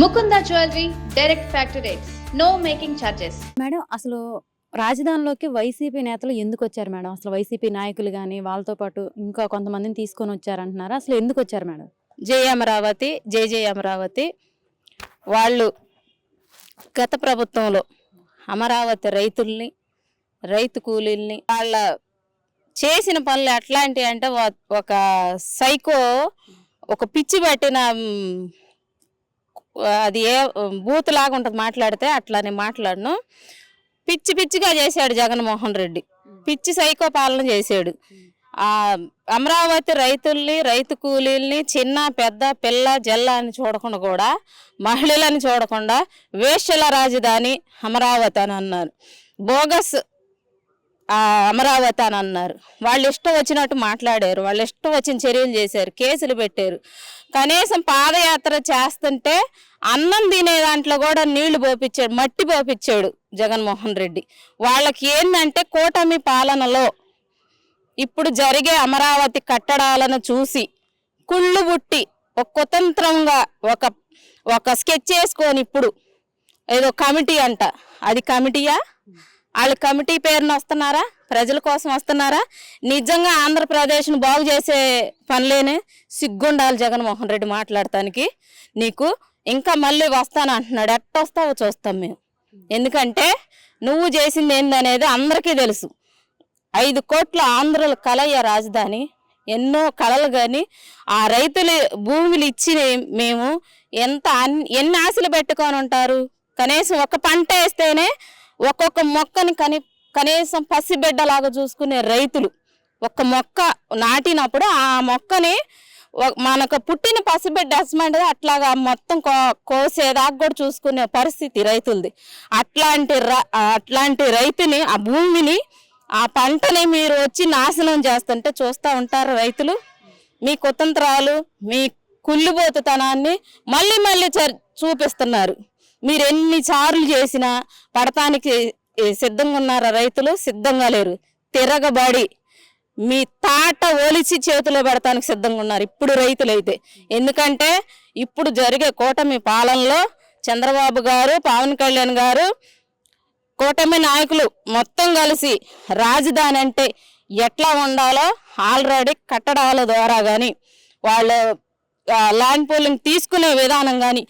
Mukunda jewellery direct factory rates, no making charges. Madam అసలు రాజధానిలోకి YCP నేతలు ఎందుకు వచ్చారు మేడం? అసలు వైసీపీ నాయకులు కానీ వాళ్ళతో పాటు ఇంకా కొంతమందిని తీసుకొని వచ్చారంటున్నారు. అసలు ఎందుకు వచ్చారు మేడం? జై అమరావతి, జై జై అమరావతి. వాళ్ళు గత ప్రభుత్వంలో అమరావతి రైతుల్ని, రైతు కూలీల్ని, వాళ్ళ చేసిన పనులు ఎట్లాంటి అంటే ఒక సైకో, ఒక పిచ్చి పట్టిన అది ఏ బూతులాగా ఉంటుంది మాట్లాడితే, అట్లానే మాట్లాడను. పిచ్చి పిచ్చిగా చేశాడు జగన్మోహన్ రెడ్డి, పిచ్చి సైకో పాలన చేశాడు. అమరావతి రైతుల్ని, రైతు కూలీల్ని, చిన్న పెద్ద పిల్ల జల్ల అని చూడకుండా, కూడా మహిళలని చూడకుండా వేశ్యల రాజధాని అమరావతి అని అన్నారు, బోగస్ అమరావతి అని అన్నారు. వాళ్ళు ఇష్టం వచ్చినట్టు మాట్లాడారు, వాళ్ళు ఇష్టం వచ్చిన చర్యలు చేశారు, కేసులు పెట్టారు. కనీసం పాదయాత్ర చేస్తుంటే అన్నం తినే దాంట్లో కూడా నీళ్లు పోపించాడు, మట్టి పోపించాడు జగన్మోహన్ రెడ్డి. వాళ్ళకి ఏంటంటే కూటమి పాలనలో ఇప్పుడు జరిగే అమరావతి కట్టడాలను చూసి కుళ్ళు బుట్టి ఒక కుతంత్రంగా ఒక స్కెచ్ చేసుకొని, ఇప్పుడు ఏదో కమిటీ అంట, అది కమిటీయా? వాళ్ళు కమిటీ పేరున వస్తున్నారా? ప్రజల కోసం వస్తున్నారా? నిజంగా ఆంధ్రప్రదేశ్ను బాగు చేసే పనిలేనే సిగ్గుండాలి జగన్మోహన్ రెడ్డి మాట్లాడటానికి. నీకు ఇంకా మళ్ళీ వస్తాను అంటున్నాడు, ఎట్టొస్తావో చూస్తాం మేము. ఎందుకంటే నువ్వు చేసింది ఏందనేది అందరికీ తెలుసు. 5 కోట్ల ఆంధ్రుల కలయ్య రాజధాని, ఎన్నో కళలు. కానీ ఆ రైతులు భూములు ఇచ్చి మేము ఎన్ని ఆశలు పెట్టుకొని ఉంటారు? కనీసం ఒక పంట వేస్తేనే ఒక్కొక్క మొక్కని కనీసం పసిబిడ్డలాగా చూసుకునే రైతులు, ఒక మొక్క నాటినప్పుడు ఆ మొక్కని మనకు పుట్టిన పసిబిడ్డ అసమంటే అట్లాగా మొత్తం కోసేదాకా కూడా చూసుకునే పరిస్థితి రైతులది. అట్లాంటి రైతుని, ఆ భూమిని, ఆ పంటని మీరు వచ్చి నాశనం చేస్తుంటే చూస్తూ ఉంటారు రైతులు. మీ కుతంత్రాలు, మీ కుళ్ళిపోతుతనాన్ని మళ్ళీ మళ్ళీ చూపిస్తున్నారు. మీరు ఎన్నిసార్లు చేసినా పడటానికి సిద్ధంగా ఉన్నారా రైతులు? సిద్ధంగా లేరు. తిరగబడి మీ తాట ఒలిచి చేతిలో పెడతానికి సిద్ధంగా ఉన్నారు ఇప్పుడు రైతులైతే. ఎందుకంటే ఇప్పుడు జరిగే కూటమి పాలనలో చంద్రబాబు గారు, పవన్ కళ్యాణ్ గారు, కూటమి నాయకులు మొత్తం కలిసి రాజధాని అంటే ఎట్లా ఉండాలో ఆల్రెడీ కట్టడాల ద్వారా కానీ, వాళ్ళ ల్యాండ్ పూలింగ్ తీసుకునే విధానం కానీ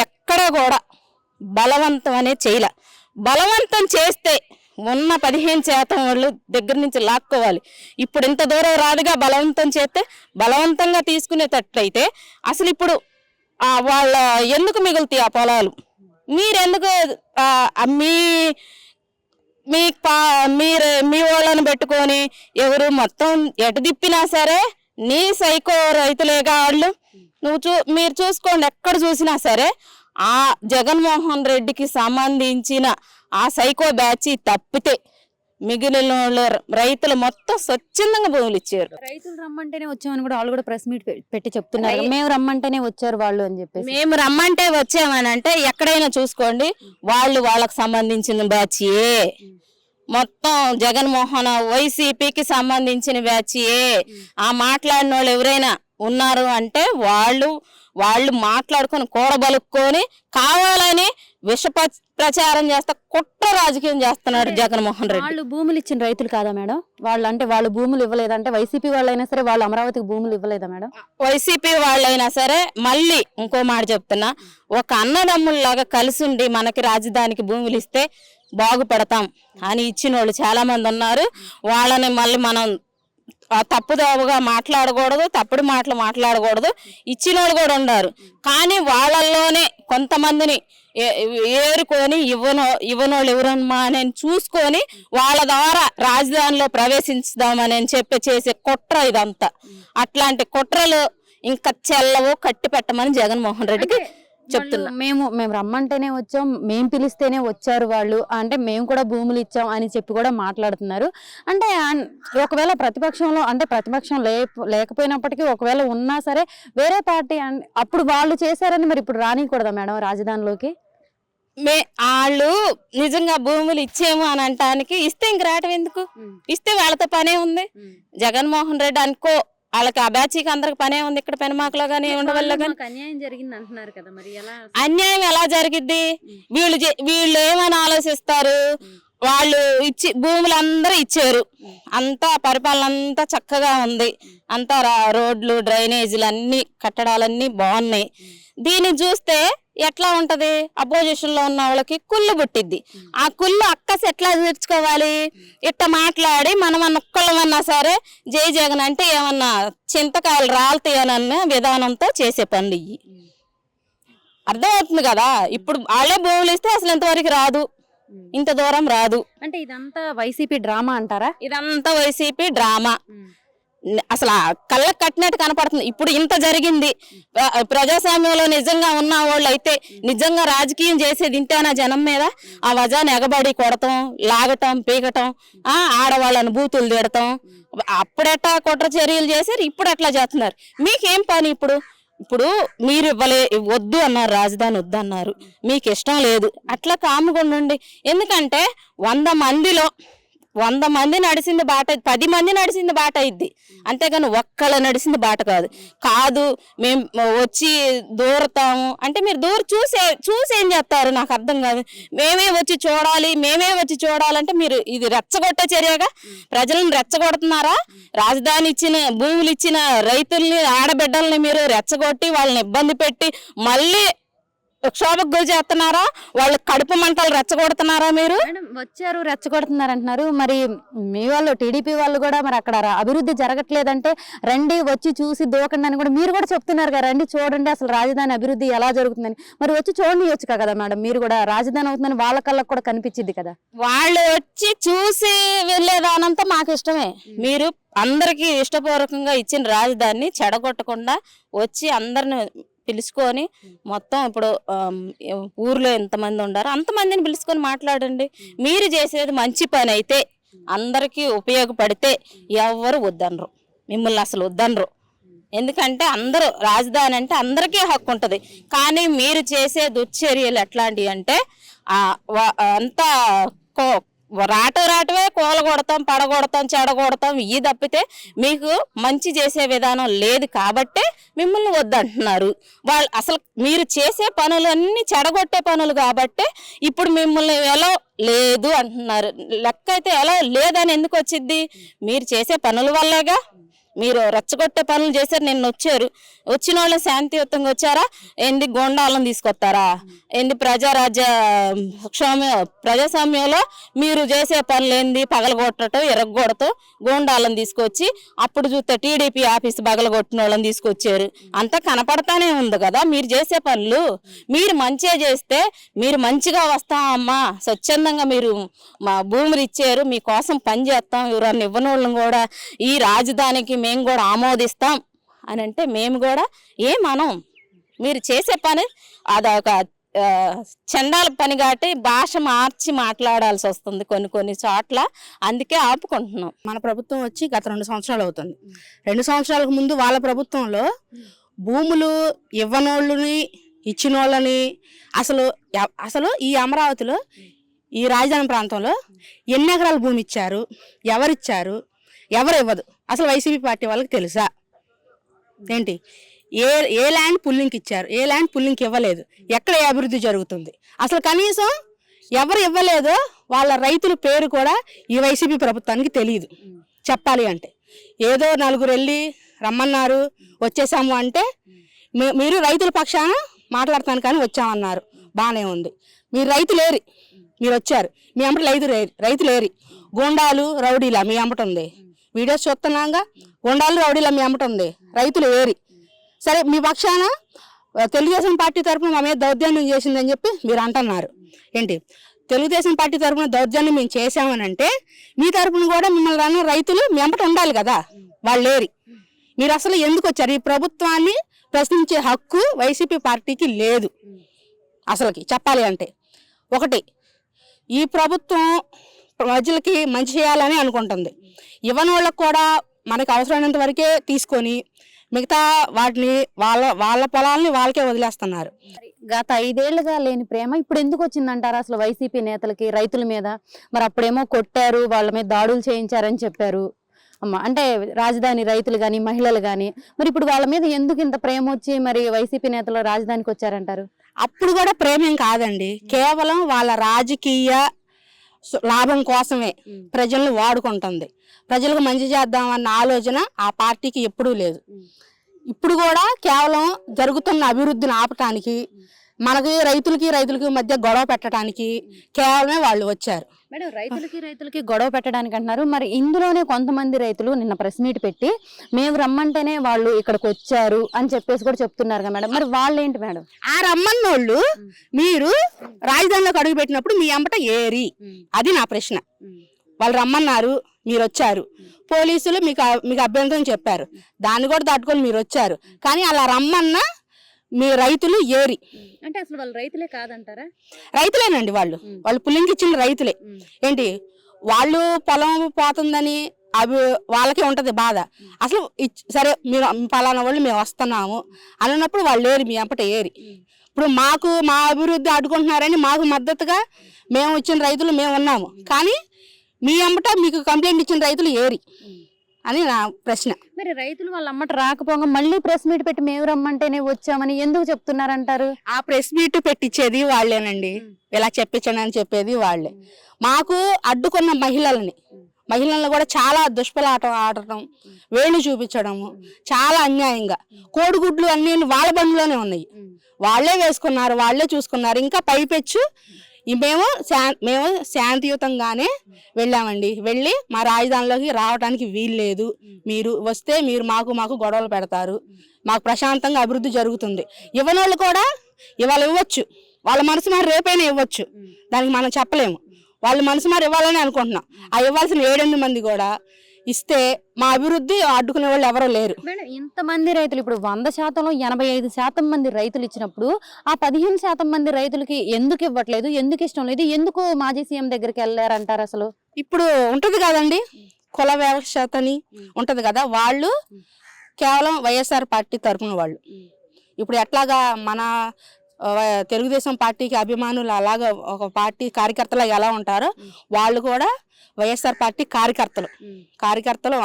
ఎక్కడ కూడా బలవంతం అనేది చేయలే. బలవంతం చేస్తే ఉన్న 15% వాళ్ళు దగ్గర నుంచి లాక్కోవాలి. ఇప్పుడు ఇంత దూరం రాదుగా బలవంతం చేస్తే. బలవంతంగా తీసుకునేటట్లయితే అసలు ఇప్పుడు వాళ్ళ ఎందుకు మిగులుతాయి ఆ పొలాలు? మీరెందుకు మీ వాళ్ళని పెట్టుకొని ఎవరు మొత్తం ఎటు తిప్పినా సరే నీ సైకో రైతులేగా వాళ్ళు. మీరు చూసుకోండి, ఎక్కడ చూసినా సరే ఆ జగన్మోహన్ రెడ్డికి సంబంధించిన ఆ సైకో బ్యాచ్ తప్పితే మిగిలిన రైతులు మొత్తం స్వచ్ఛందంగా భూములు ఇచ్చారు. రైతులు రమ్మంటేనే వచ్చామని కూడా వాళ్ళు కూడా ప్రెస్ మీట్ పెట్టి చెప్తున్నారు, మేము రమ్మంటేనే వచ్చారు వాళ్ళు అని చెప్పేసి. మేము రమ్మంటే వచ్చామని అంటే ఎక్కడైనా చూసుకోండి, వాళ్ళకు సంబంధించిన బ్యాచే మొత్తం. జగన్మోహన్ వైసీపీకి సంబంధించిన బ్యాచే. ఆ మాట్లాడిన వాళ్ళు ఎవరైనా ఉన్నారు అంటే వాళ్ళు మాట్లాడుకొని కూడబలుక్కొని కావాలని విష ప్రచారం చేస్తా కుట్ర రాజకీయం చేస్తున్నాడు జగన్మోహన్ రెడ్డి. వాళ్ళు భూములు ఇచ్చిన రైతులు కాదా మేడం? వాళ్ళు భూములు ఇవ్వలేదంటే వైసీపీ వాళ్ళైనా సరే వాళ్ళు అమరావతికి భూములు ఇవ్వలేదా మేడం? వైసీపీ వాళ్ళైనా సరే మళ్ళీ ఇంకో మాట చెప్తున్నా, ఒక అన్నదమ్ముల్లాగా కలిసి ఉండి మనకి రాజధానికి భూములు ఇస్తే బాగుపడతాం అని ఇచ్చిన వాళ్ళు చాలా మంది ఉన్నారు. వాళ్ళని మళ్ళీ మనం తప్పుదోవగా మాట్లాడకూడదు, తప్పుడు మాటలు మాట్లాడకూడదు. ఇచ్చిన వాళ్ళు కూడా ఉన్నారు, కానీ వాళ్ళల్లోనే కొంతమందిని ఏరుకొని ఇవ్వనోళ్ళు ఎవరమ్మా అని చూసుకొని వాళ్ళ ద్వారా రాజధానిలో ప్రవేశించుదామని చెప్పి చేసే కుట్ర ఇదంతా. అట్లాంటి కుట్రలు ఇంకా చెల్లవు, కట్టి పెట్టమని జగన్మోహన్ రెడ్డికి చెప్తున్నా. మేము రమ్మంటేనే వచ్చాం, మేము పిలిస్తేనే వచ్చారు వాళ్ళు, అంటే మేము కూడా భూములు ఇచ్చాం అని చెప్పి కూడా మాట్లాడుతున్నారు. అంటే ఒకవేళ ప్రతిపక్షంలో, అంటే ప్రతిపక్షం లేకపోయినప్పటికీ ఒకవేళ ఉన్నా సరే వేరే పార్టీ అప్పుడు వాళ్ళు చేశారని మరి ఇప్పుడు రానికూడదా మేడం రాజధానిలోకి? వాళ్ళు నిజంగా భూములు ఇచ్చేమో అని అంటానికి ఇస్తే ఇంక రావటం ఎందుకు? ఇస్తే వాళ్ళతో పనే ఉంది. జగన్మోహన్ రెడ్డి అనుకో వాళ్ళకి ఆ బ్యాచీకి అందరికి పనే ఉంది ఇక్కడ పెనమాకలో కానీ ఉండవల్ల కానీ. అన్యాయం జరిగింది అంటున్నారు కదా, మరి ఎలా? అన్యాయం ఎలా జరిగిద్ది? వీళ్ళు ఏమని ఆలోచిస్తారు? వాళ్ళు భూములు అందరూ ఇచ్చారు, అంతా పరిపాలన అంతా చక్కగా ఉంది, అంతా రోడ్లు డ్రైనేజీలు అన్ని కట్టడాలన్నీ బాగున్నాయి. దీన్ని చూస్తే ఎట్లా ఉంటది? అపోజిషన్ లో ఉన్న వాళ్ళకి కుళ్ళు పుట్టిద్ది. ఆ కుళ్ళు అక్కసి ఎట్లా తీర్చుకోవాలి? ఇట్ట మాట్లాడి మనం ఒక్కళ్ళమన్నా సరే జై జగన్ అంటే ఏమన్నా చింతకాయలు రాలుతాయనన్న విధానంతో చేసే పనులు ఇవి. అర్థమవుతుంది కదా? ఇప్పుడు వాళ్ళే భూములు ఇస్తే అసలు ఇంతవరకు రాదు, ఇంత దూరం రాదు. అంటే ఇదంతా వైసీపీ డ్రామా అంటారా? ఇదంతా వైసీపీ డ్రామా. అసలు కళ్ళకు కట్టినట్టు కనపడుతుంది. ఇప్పుడు ఇంత జరిగింది. ప్రజాస్వామ్యంలో నిజంగా ఉన్న వాళ్ళు అయితే నిజంగా రాజకీయం చేసేది ఇంతేనా? జనం మీద ఆ వజాన్ని ఎగబడి కొడతాం, లాగటం, పీకటం, ఆడవాళ్ళని బూతులు తిడతాం. అప్పుడెట్టా కుట్ర చర్యలు చేశారు, ఇప్పుడు ఎట్లా చేస్తున్నారు? మీకేం పని? ఇప్పుడు మీరు వద్దు అన్నారు, రాజధాని వద్దన్నారు, మీకు ఇష్టం లేదు, అట్లా కాముగా ఉండండి. ఎందుకంటే 100 మంది నడిచింది బాట, 10 మంది నడిచింది బాట అయింది, అంతేగాని ఒక్కళ్ళ నడిచింది బాట కాదు. మేము వచ్చి దూరతాము అంటే మీరు దూరం చూసేం చేస్తారు? నాకు అర్థం కాదు. మేమే వచ్చి చూడాలంటే మీరు ఇది రెచ్చగొట్టే చర్యగా ప్రజలను రెచ్చగొడుతున్నారా? రాజధాని ఇచ్చిన భూములు ఇచ్చిన రైతుల్ని, ఆడబిడ్డల్ని మీరు రెచ్చగొట్టి వాళ్ళని ఇబ్బంది పెట్టి మళ్ళీ క్షోభకు గురి చేస్తున్నారా? వాళ్ళు కడుపు మంటలు రెచ్చగొడుతున్నారా? మీరు వచ్చారు రెచ్చగొడుతున్నారు అంటున్నారు. మరి మీ వాళ్ళు టీడీపీ వాళ్ళు కూడా మరి అక్కడ అభివృద్ధి జరగట్లేదంటే రండి వచ్చి చూసి దూకండి అని కూడా మీరు కూడా చెప్తున్నారు కదా, రండి చూడండి అసలు రాజధాని అభివృద్ధి ఎలా జరుగుతుందని. మరి వచ్చి చూడనియొచ్చు కదా మేడం, మీరు కూడా రాజధాని అవుతుందని వాళ్ళ కళ్ళకు కూడా కనిపించింది కదా. వాళ్ళు వచ్చి చూసి వెళ్ళేదానంతా మాకు ఇష్టమే. మీరు అందరికీ ఇష్టపూర్వకంగా ఇచ్చిన రాజధానిని చెడగొట్టకుండా వచ్చి అందరిని పిలుచుకొని మొత్తం ఇప్పుడు ఊర్లో ఎంతమంది ఉండారో అంతమందిని పిలుచుకొని మాట్లాడండి. మీరు చేసేది మంచి పని అయితే అందరికీ ఉపయోగపడితే ఎవరు వద్దనరు, మిమ్మల్ని అసలు వద్దనరు. ఎందుకంటే అందరూ రాజధాని అంటే అందరికీ హక్కు ఉంటుంది. కానీ మీరు చేసే దుశ్చర్యలు ఎట్లాంటివి అంటే అంతా రాటవే కూలగొడతాం, పడగొడతాం, చెడగొడతాం ఇవి తప్పితే మీకు మంచి చేసే విధానం లేదు కాబట్టే మిమ్మల్ని వద్దంటున్నారు వాళ్ళు. అసలు మీరు చేసే పనులన్నీ చెడగొట్టే పనులు కాబట్టే ఇప్పుడు మిమ్మల్ని ఎలా లేదు అంటున్నారు. లెక్క అయితే ఎలా లేదని ఎందుకు వచ్చింది? మీరు చేసే పనుల వల్లేగా. మీరు రెచ్చగొట్టే పనులు చేశారు, నిన్న వచ్చారు, వచ్చిన వాళ్ళు శాంతియుతంగా వచ్చారా? ఏంది గోండాలను తీసుకొస్తారా? ఏంది ప్రజాస్వామ్యంలో మీరు చేసే పనులు ఏంది? పగలగొట్టడం, ఎరగొడటం, గోండాలను తీసుకొచ్చి అప్పుడు చూస్తే టీడీపీ ఆఫీస్ పగలగొట్టిన వాళ్ళని తీసుకొచ్చారు. అంతా కనపడతానే ఉంది కదా మీరు చేసే పనులు. మీరు మంచిగా చేస్తే మీరు మంచిగా వస్తామమ్మా, స్వచ్ఛందంగా మీరు మా భూములు ఇచ్చారు, మీకోసం పని చేస్తాం, ఎవరన్నా ఇవ్వని వాళ్ళని కూడా ఈ రాజధానికి మేము కూడా ఆమోదిస్తాం అని అంటే మేము కూడా ఏమనం. మీరు చేసే పని అదొక చండాల పని కాబట్టి భాష మార్చి మాట్లాడాల్సి వస్తుంది కొన్ని చోట్ల, అందుకే ఆపుకుంటున్నాం. మన ప్రభుత్వం వచ్చి గత 2 సంవత్సరాలు అవుతుంది. 2 సంవత్సరాలకు ముందు వాళ్ళ ప్రభుత్వంలో భూములు ఇవ్వనోళ్ళని ఇచ్చిన వాళ్ళని అసలు ఈ అమరావతిలో ఈ రాజధాని ప్రాంతంలో ఎన్ని ఎకరాల భూమి ఇచ్చారు, ఎవరిచ్చారు, ఎవరు ఇవ్వదు అసలు వైసీపీ పార్టీ వాళ్ళకి తెలుసా? ఏంటి ఏ ల్యాండ్ పుల్లింగ్కి ఇచ్చారు, ఏ ల్యాండ్ పుల్లింగ్కి ఇవ్వలేదు, ఎక్కడ ఏ అభివృద్ధి జరుగుతుంది అసలు కనీసం ఎవరు ఇవ్వలేదో వాళ్ళ రైతుల పేరు కూడా ఈ వైసీపీ ప్రభుత్వానికి తెలియదు. చెప్పాలి అంటే ఏదో 4 వెళ్ళి రమ్మన్నారు వచ్చేసాము అంటే మీరు రైతుల పక్షాన మాట్లాడతాను కానీ వచ్చామన్నారు, బాగానే ఉంది. మీరు రైతులేరి, మీరు వచ్చారు, మీ అంబటి రైతులేరి, గోండాలు రౌడీలా మీ అంబటి ఉంది, వీడియోస్ చూస్తున్నాగా, గోండాలు రౌడీలా మీ అంబటి ఉంది, రైతులు ఏరి. సరే మీ పక్షాన తెలుగుదేశం పార్టీ తరఫున మా మీద దౌర్జన్యం చేసిందని చెప్పి మీరు అంటున్నారు. ఏంటి తెలుగుదేశం పార్టీ తరఫున దౌర్జన్యం మేము చేసామని అంటే మీ తరఫున కూడా మిమ్మల్ని అన్న రైతులు మీ అంబటి ఉండాలి కదా, వాళ్ళు ఏరి. మీరు అసలు ఎందుకు వచ్చారు? ఈ ప్రభుత్వాన్ని ప్రశ్నించే హక్కు వైసీపీ పార్టీకి లేదు అసలుకి చెప్పాలి అంటే. ఒకటి, ఈ ప్రభుత్వం ప్రజలకి మంచి చేయాలని అనుకుంటుంది, ఇవ్వని వాళ్ళకు కూడా మనకు అవసరమైనంత వరకే తీసుకొని మిగతా వాటిని వాళ్ళ పొలాలని వాళ్ళకే వదిలేస్తున్నారు. గత 5 ఏళ్లుగా లేని ప్రేమ ఇప్పుడు ఎందుకు వచ్చిందంటారు అసలు వైసీపీ నేతలకి రైతుల మీద? మరి అప్పుడేమో కొట్టారు, వాళ్ళ మీద దాడులు చేయించారని చెప్పారు, అంటే రాజధాని రైతులు కానీ మహిళలు కానీ మరి ఇప్పుడు వాళ్ళ మీద ఎందుకు ఇంత ప్రేమ వచ్చి మరి వైసీపీ నేతలు రాజధానికి వచ్చారంటారు? అప్పుడు కూడా ప్రేమేం కాదండి, కేవలం వాళ్ళ రాజకీయ లాభం కోసమే ప్రజలను వాడుకుంటుంది. ప్రజలకు మంచి చేద్దామన్న ఆలోచన ఆ పార్టీకి ఎప్పుడూ లేదు. ఇప్పుడు కూడా కేవలం జరుగుతున్న అభివృద్ధిని ఆపటానికి, మనకి రైతులకి మధ్య గొడవ పెట్టడానికి కేవలమే వాళ్ళు వచ్చారు. మేడం, రైతులకి గొడవ పెట్టడానికి అంటున్నారు. మరి ఇందులోనే కొంతమంది రైతులు నిన్న ప్రెస్ మీట్ పెట్టి మేము రమ్మంటేనే వాళ్ళు ఇక్కడికి వచ్చారు అని చెప్పేసి కూడా చెప్తున్నారు కదా మేడం. మరి వాళ్ళు ఏంటి మేడం? ఆ రమ్మన్నోళ్ళు మీరు రాజధానిలోకి అడుగు పెట్టినప్పుడు మీ అంబట ఏరి, అది నా ప్రశ్న. వాళ్ళు రమ్మన్నారు, మీరు వచ్చారు, పోలీసులు మీకు అభ్యంతరం చెప్పారు, దాన్ని కూడా దాటుకొని మీరు వచ్చారు. కానీ అలా రమ్మన్నా మీ రైతులు ఏరి అంటే అసలు వాళ్ళు రైతులే కాదంటారా? రైతులేనండి, వాళ్ళు పులింగిచ్చిన రైతులే. ఏంటి, వాళ్ళు పొలం పోతుందని వాళ్ళకే ఉంటది బాధ. అసలు సరే మీరు పలానా వాళ్ళు మేము వస్తున్నాము అన్నప్పుడు వాళ్ళు ఏరి, మీ అంపట ఏరి. ఇప్పుడు మా అభివృద్ధి అడ్డుకుంటున్నారని మాకు మద్దతుగా మేము ఇచ్చిన రైతులు మేము ఉన్నాము, కానీ మీ అంబట మీకు కంప్లైంట్ ఇచ్చిన రైతులు ఏరి అని నా ప్రశ్న. మరి రైతులు వాళ్ళ అమ్మట రాకపోగా మళ్ళీ ప్రెస్ మీట్ పెట్టి మేము రమ్మంటేనే వచ్చామని ఎందుకు చెప్తున్నారంటారు? ఆ ప్రెస్ మీట్ పెట్టించేది వాళ్ళేనండి, ఇలా చెప్పించండి అని చెప్పేది వాళ్ళే. మాకు అడ్డుకున్న మహిళలను కూడా చాలా దుష్పలాటం ఆడటం, వేణు చూపించడము, చాలా అన్యాయంగా. కోడిగుడ్లు అన్ని వాళ్ళ బండిలోనే ఉన్నాయి, వాళ్ళే వేసుకున్నారు, వాళ్ళే చూసుకున్నారు. ఇంకా పైపెచ్చు మేము శాంతియుతంగానే వెళ్ళామండి. వెళ్ళి మా రాజధానిలోకి రావడానికి వీలు లేదు, మీరు వస్తే మీరు మాకు గొడవలు పెడతారు, మాకు ప్రశాంతంగా అభివృద్ధి జరుగుతుంది. ఇవ్వనోళ్ళు కూడా ఇవాళ ఇవ్వచ్చు, వాళ్ళ మనసు మారి రేపైనా ఇవ్వచ్చు, దానికి మనం చెప్పలేము. వాళ్ళు మనసు మారి ఇవ్వాలని అనుకుంటున్నాం. ఆ ఇవ్వాల్సిన 7-8 మంది కూడా ఇస్తే మా అభివృద్ధి అడ్డుకునే వాళ్ళు ఎవరో లేరు. మేడం, ఇంతమంది రైతులు ఇప్పుడు 100%లో 85% మంది రైతులు ఇచ్చినప్పుడు ఆ 15% మంది రైతులకి ఎందుకు ఇవ్వట్లేదు, ఎందుకు ఇష్టం లేదు, ఎందుకు మాజీ సీఎం దగ్గరికి వెళ్ళారంటారు? అసలు ఇప్పుడు ఉంటది కదండి, కుల వ్యవస్థని ఉంటది కదా, వాళ్ళు కేవలం వైఎస్ఆర్ పార్టీ తరపున వాళ్ళు. ఇప్పుడు ఎట్లాగా మన తెలుగుదేశం పార్టీకి అభిమానులు అలాగా ఒక పార్టీ కార్యకర్తలు ఎలా ఉంటారో వాళ్ళు కూడా వైఎస్ఆర్ పార్టీ కార్యకర్తలు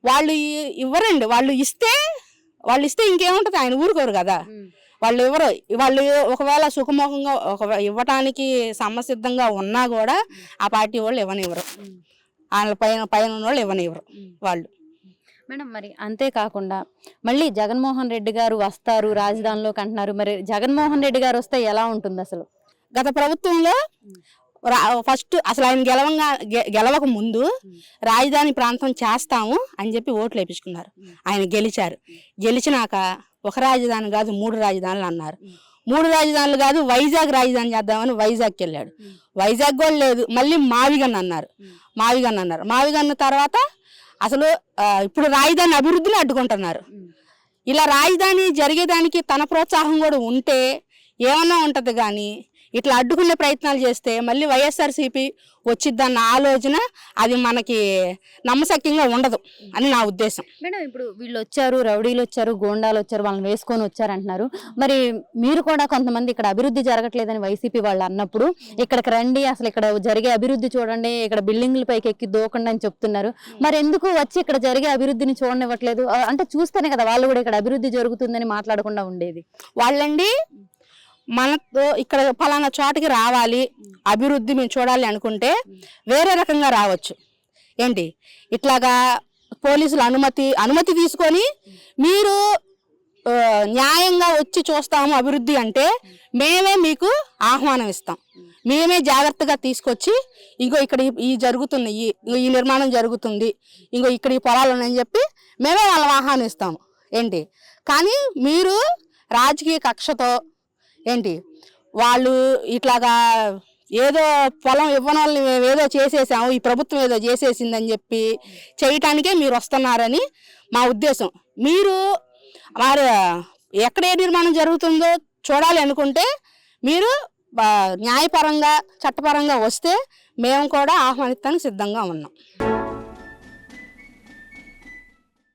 వాళ్ళు ఇవ్వరండి. వాళ్ళు ఇస్తే ఇంకేముంటది, ఆయన ఊరుకోరు కదా. వాళ్ళు ఒకవేళ సుఖముఖంగా ఇవ్వటానికి సంసిద్ధంగా ఉన్నా కూడా ఆ పార్టీ వాళ్ళు ఇవ్వనివ్వరు, వాళ్ళ పైన ఉన్న వాళ్ళు ఇవ్వనివ్వరు వాళ్ళు. మేడం, మరి అంతేకాకుండా మళ్ళీ జగన్మోహన్ రెడ్డి గారు వస్తారు రాజధానిలోకి అంటున్నారు. మరి జగన్మోహన్ రెడ్డి గారు వస్తే ఎలా ఉంటుంది అసలు? గత ప్రభుత్వంలో ఫస్ట్ అసలు ఆయన గెలవక ముందు రాజధాని ప్రాంతం చేస్తాము అని చెప్పి ఓట్లు వేయించుకున్నారు. ఆయన గెలిచినాక ఒక రాజధాని కాదు 3 రాజధానులు అన్నారు. 3 రాజధానులు కాదు, వైజాగ్ రాజధాని చేద్దామని వైజాగ్కి వెళ్ళాడు. వైజాగ్ కూడా లేదు, మళ్ళీ మావిగన్ అన్నారు. మావిగన్న తర్వాత అసలు ఇప్పుడు రాజధాని అభివృద్ధిని అడ్డుకుంటున్నారు. ఇలా రాజధాని జరిగేదానికి తన ప్రోత్సాహం కూడా ఉంటే ఏమన్నా ఉంటది, కానీ ఇట్లా అడ్డుకునే ప్రయత్నాలు చేస్తే మళ్ళీ వైఎస్ఆర్సీపీ వచ్చిద్దన్న ఆలోచన అది మనకి నమ్మశక్యంగా ఉండదు అని నా ఉద్దేశం. మేడం, ఇప్పుడు వీళ్ళు వచ్చారు, రౌడీలు వచ్చారు, గోండాలు వచ్చారు, వాళ్ళని వేసుకొని వచ్చారు అంటున్నారు. మరి మీరు కూడా కొంతమంది ఇక్కడ అభివృద్ధి జరగట్లేదని వైసీపీ వాళ్ళు అన్నప్పుడు ఇక్కడికి రండి, అసలు ఇక్కడ జరిగే అభివృద్ధి చూడండి, ఇక్కడ బిల్డింగ్ల పైకి ఎక్కి దూకండి అని చెప్తున్నారు. మరి ఎందుకు వచ్చి ఇక్కడ జరిగే అభివృద్ధిని చూడనివ్వట్లేదు? అంటే చూస్తేనే కదా వాళ్ళు కూడా ఇక్కడ అభివృద్ధి జరుగుతుందని మాట్లాడకుండా ఉండేది. వాళ్ళండి మనతో ఇక్కడ ఫలానా చోటకి రావాలి, అభివృద్ధి మేము చూడాలి అనుకుంటే వేరే రకంగా రావచ్చు. ఏంటి, ఇట్లాగా పోలీసులు అనుమతి తీసుకొని మీరు న్యాయంగా వచ్చి చూస్తాము అభివృద్ధి అంటే మేమే మీకు ఆహ్వానం ఇస్తాం, మేమే జాగ్రత్తగా తీసుకొచ్చి ఇంకో ఇక్కడ ఈ జరుగుతున్నాయి, ఈ నిర్మాణం జరుగుతుంది, ఇంకో ఇక్కడ ఈ పొలాలు ఉన్నాయని చెప్పి మేమే వాళ్ళని ఆహ్వానిస్తాము. ఏంటి, కానీ మీరు రాజకీయ కక్షతో ఏంటి వాళ్ళు ఇట్లాగా ఏదో పొలం ఇవ్వని వాళ్ళని మేము ఏదో చేసేసాము, ఈ ప్రభుత్వం ఏదో చేసేసిందని చెప్పి చేయటానికే మీరు వస్తున్నారని మా ఉద్దేశం. మీరు మరి ఎక్కడ ఏ నిర్మాణం జరుగుతుందో చూడాలి అనుకుంటే మీరు న్యాయపరంగా చట్టపరంగా వస్తే మేము కూడా ఆహ్వానిస్తానికి సిద్ధంగా ఉన్నాం.